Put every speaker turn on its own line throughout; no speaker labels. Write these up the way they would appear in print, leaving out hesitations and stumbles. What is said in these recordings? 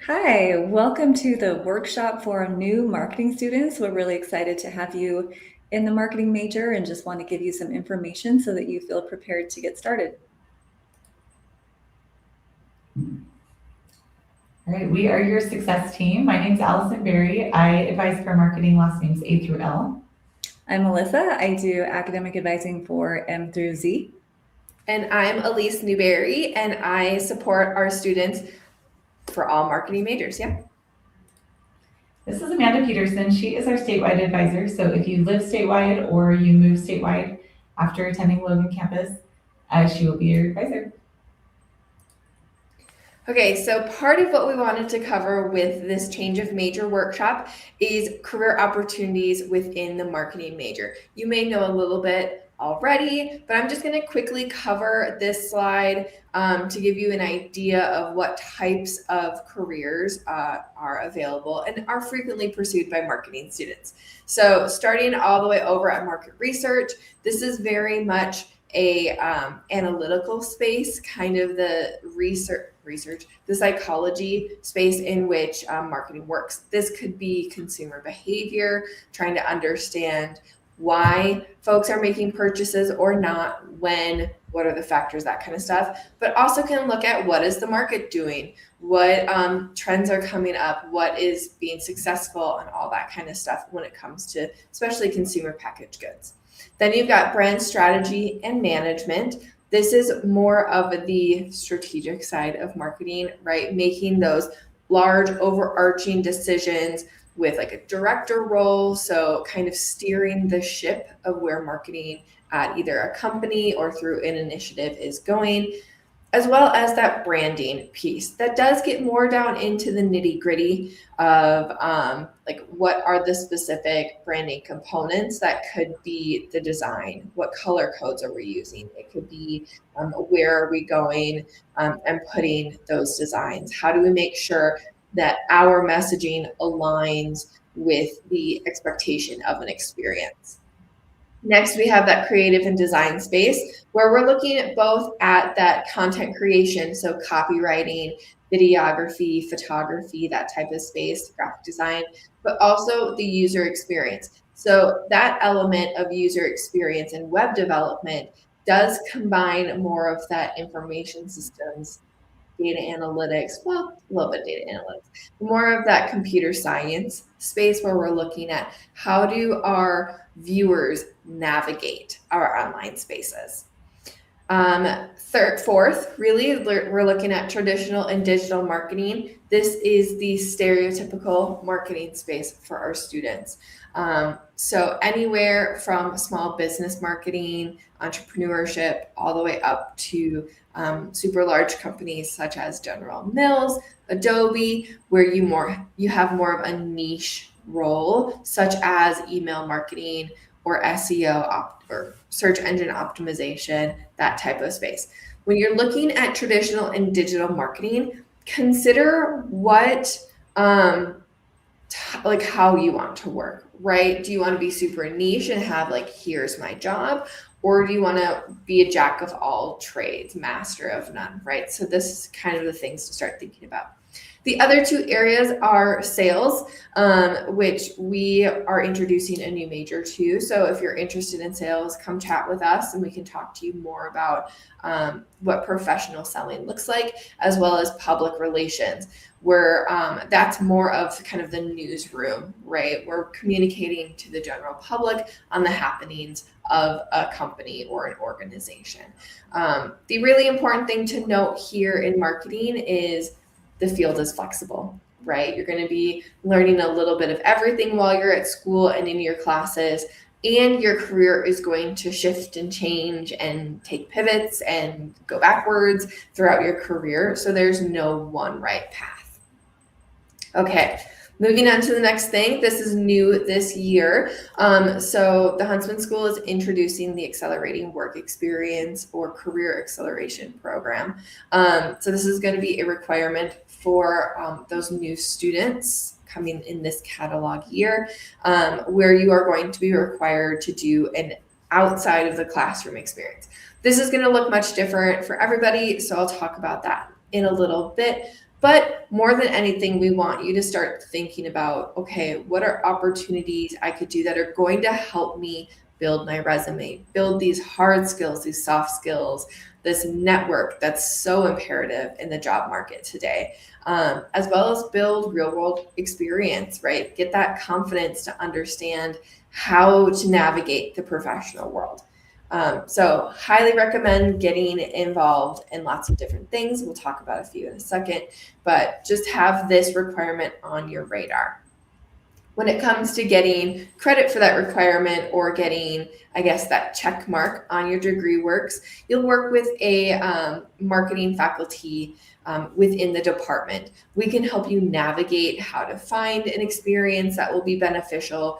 Hi, welcome to the workshop for new marketing students. We're really excited to have you in the marketing major and just want to give you some information so that you feel prepared to get started.
All right, we are your success team. My name's Allison Berry. I advise for marketing, last names A through L.
I'm Melissa. I do academic advising for M through Z.
And I'm Elise Newberry, and I support our students for all marketing majors. Yeah.
This is Amanda Peterson. She is our statewide advisor. So if you live statewide or you move statewide after attending Logan campus, she will be your advisor.
Okay, so part of what we wanted to cover with this change of major workshop is career opportunities within the marketing major. You may know a little bit already, but I'm just going to quickly cover this slide to give you an idea of what types of careers are available and are frequently pursued by marketing students. So starting all the way over at market research, this is very much a analytical space, kind of the research, the psychology space in which marketing works. This could be consumer behavior, trying to understand why folks are making purchases or not, when, what are the factors, that kind of stuff, but also can look at what is the market doing, what trends are coming up, what is being successful, and all that kind of stuff when it comes to especially consumer packaged goods. Then you've got brand strategy and management. This is more of the strategic side of marketing, right? Making those large overarching decisions with like a director role. So kind of steering the ship of where marketing at either a company or through an initiative is going, as well as that branding piece that does get more down into the nitty gritty of like what are the specific branding components. That could be the design, what color codes are we using, it could be where are we going and putting those designs, how do we make sure that our messaging aligns with the expectation of an experience. Next, we have that creative and design space where we're looking at both at that content creation, so copywriting, videography, photography, that type of space, graphic design, but also the user experience. So that element of user experience and web development does combine more of that information systems, data analytics, well, a little bit data analytics, more of that computer science space where we're looking at how do our viewers navigate our online spaces. Fourth, really, we're looking at traditional and digital marketing. This is the stereotypical marketing space for our students. So anywhere from small business marketing, entrepreneurship, all the way up to super large companies such as General Mills, Adobe, where you have more of a niche role, such as email marketing or SEO or search engine optimization, that type of space. When you're looking at traditional and digital marketing, consider what like how you want to work, right? Do you want to be super niche and have like, here's my job? Or do you want to be a jack of all trades, master of none, right? So this is kind of the things to start thinking about. The other two areas are sales, which we are introducing a new major to. So if you're interested in sales, come chat with us and we can talk to you more about what professional selling looks like, as well as public relations, where that's more of kind of the newsroom, right? We're communicating to the general public on the happenings of a company or an organization. The really important thing to note here in marketing is the field is flexible, right? You're going to be learning a little bit of everything while you're at school and in your classes, and your career is going to shift and change and take pivots and go backwards throughout your career. So there's no one right path. Okay, moving on to the next thing. This is new this year. So the Huntsman School is introducing the Accelerating Work Experience or Career Acceleration Program. So this is going to be a requirement for those new students coming in this catalog year, where you are going to be required to do an outside of the classroom experience. This is going to look much different for everybody, so I'll talk about that in a little bit. But more than anything, we want you to start thinking about, okay, what are opportunities I could do that are going to help me build my resume, build these hard skills, these soft skills, this network that's so imperative in the job market today, as well as build real world experience, right? Get that confidence to understand how to navigate the professional world. So highly recommend getting involved in lots of different things. We'll talk about a few in a second, but just have this requirement on your radar. When it comes to getting credit for that requirement or getting, I guess, that check mark on your degree works, you'll work with a marketing faculty within the department. We can help you navigate how to find an experience that will be beneficial,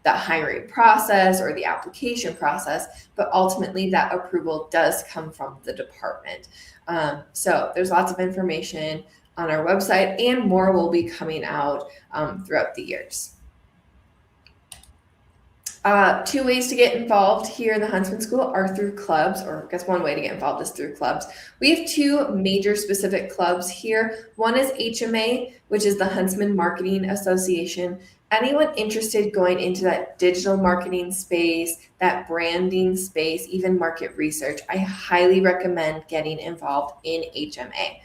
the hiring process or the application process, but ultimately that approval does come from the department. So there's lots of information on our website, and more will be coming out throughout the years. 2 ways to get involved here in the Huntsman School are through clubs, or I guess one way to get involved is through clubs. We have 2 major specific clubs here. One is HMA, which is the Huntsman Marketing Association. Anyone interested going into that digital marketing space, that branding space, even market research, I highly recommend getting involved in HMA.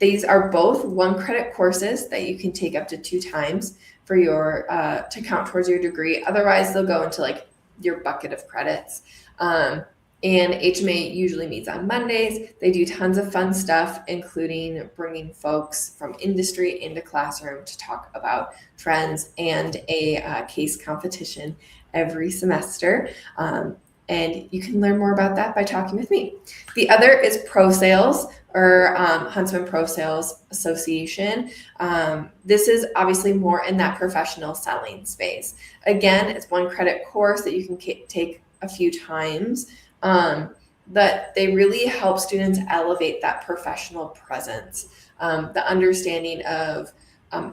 These are both 1 credit courses that you can take up to 2 times for your to count towards your degree. Otherwise, they'll go into like your bucket of credits. And HMA usually meets on Mondays. They do tons of fun stuff, including bringing folks from industry into classroom to talk about trends, and a case competition every semester. And you can learn more about that by talking with me. The other is Pro Sales, or Huntsman Pro Sales Association. This is obviously more in that professional selling space. Again, it's 1 credit course that you can take a few times, but they really help students elevate that professional presence, the understanding of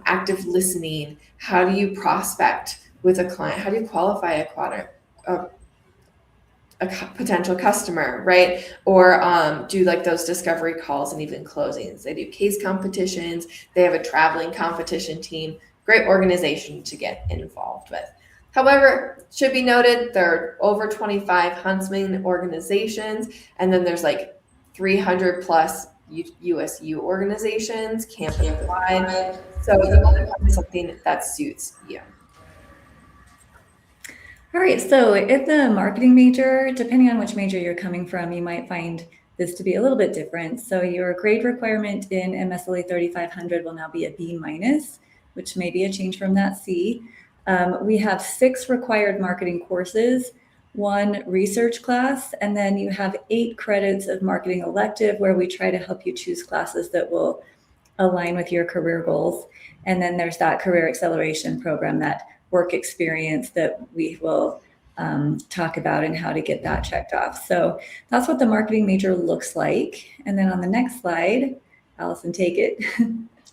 active listening. How do you prospect with a client? How do you qualify a potential customer, right? Or do like those discovery calls and even closings. They do case competitions. They have a traveling competition team. Great organization to get involved with. However, should be noted, there are over 25 Huntsman organizations, and then there's like 300 plus USU organizations campus-wide. So you want to find something that suits you.
All right, so if the marketing major, depending on which major you're coming from, you might find this to be a little bit different. So your grade requirement in MSLE 3500 will now be a B-, which may be a change from that C. We have 6 required marketing courses, 1 research class, and then you have 8 credits of marketing elective, where we try to help you choose classes that will align with your career goals. And then there's that career acceleration program, that work experience that we will talk about, and how to get that checked off. So that's what the marketing major looks like. And then on the next slide, Allison, take it.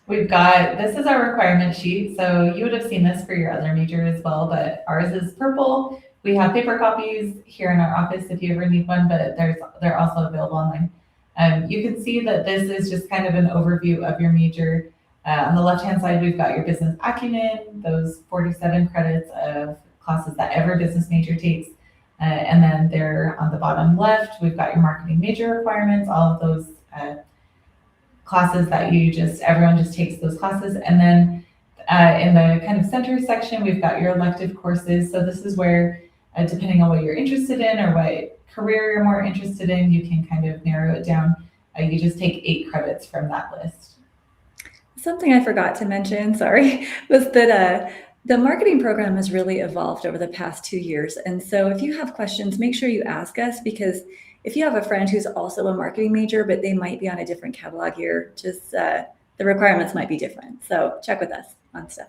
This is our requirement sheet. So you would have seen this for your other major as well, but ours is purple. We have paper copies here in our office if you ever need one, but they're also available online. You can see that this is just kind of an overview of your major. On the left-hand side, we've got your business acumen, those 47 credits of classes that every business major takes. And then there on the bottom left, we've got your marketing major requirements, all of those classes that everyone just takes those classes. And then in the kind of center section, we've got your elective courses. So this is where, depending on what you're interested in or what career you're more interested in, you can kind of narrow it down. You just take 8 credits from that list.
Something I forgot to mention, sorry, was that the marketing program has really evolved over the past 2 years. And so if you have questions, make sure you ask us, because if you have a friend who's also a marketing major, but they might be on a different catalog year, just the requirements might be different. So check with us on stuff.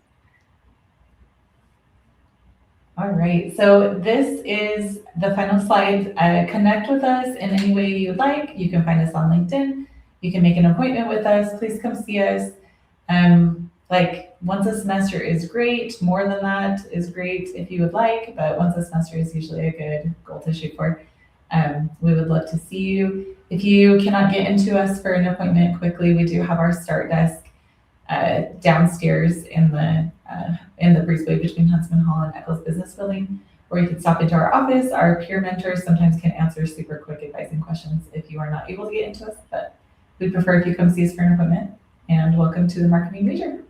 All right, so this is the final slide. Connect with us in any way you would like. You can find us on LinkedIn. You can make an appointment with us. Please come see us. Like once a semester is great. More than that is great if you would like, but once a semester is usually a good goal to shoot for. We would love to see you. If you cannot get into us for an appointment quickly, we do have our start desk downstairs in the breezeway between Huntsman Hall and Eccles Business Building, or you can stop into our office. Our peer mentors sometimes can answer super quick advising questions if you are not able to get into us, but we prefer if you come see us for an appointment. And welcome to the marketing major.